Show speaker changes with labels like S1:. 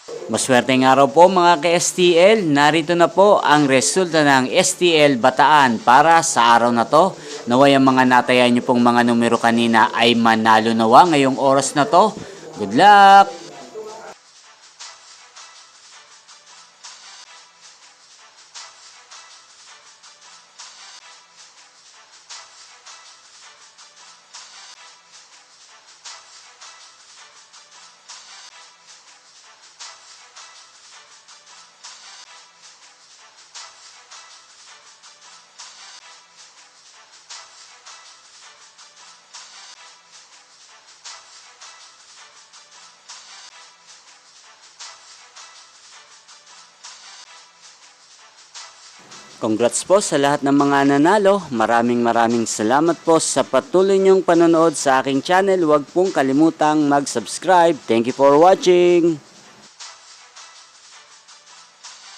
S1: Maswerteng araw po mga ka-STL, narito na po ang resulta ng STL Bataan para sa araw na to. Naway ang mga natayan nyo pong mga numero kanina ay manalo nawa ngayong oras na to. Good luck! Congrats po sa lahat ng mga nanalo. Maraming salamat po sa patuloy niyong panonood sa aking channel. Huwag pong kalimutang mag-subscribe. Thank you for watching.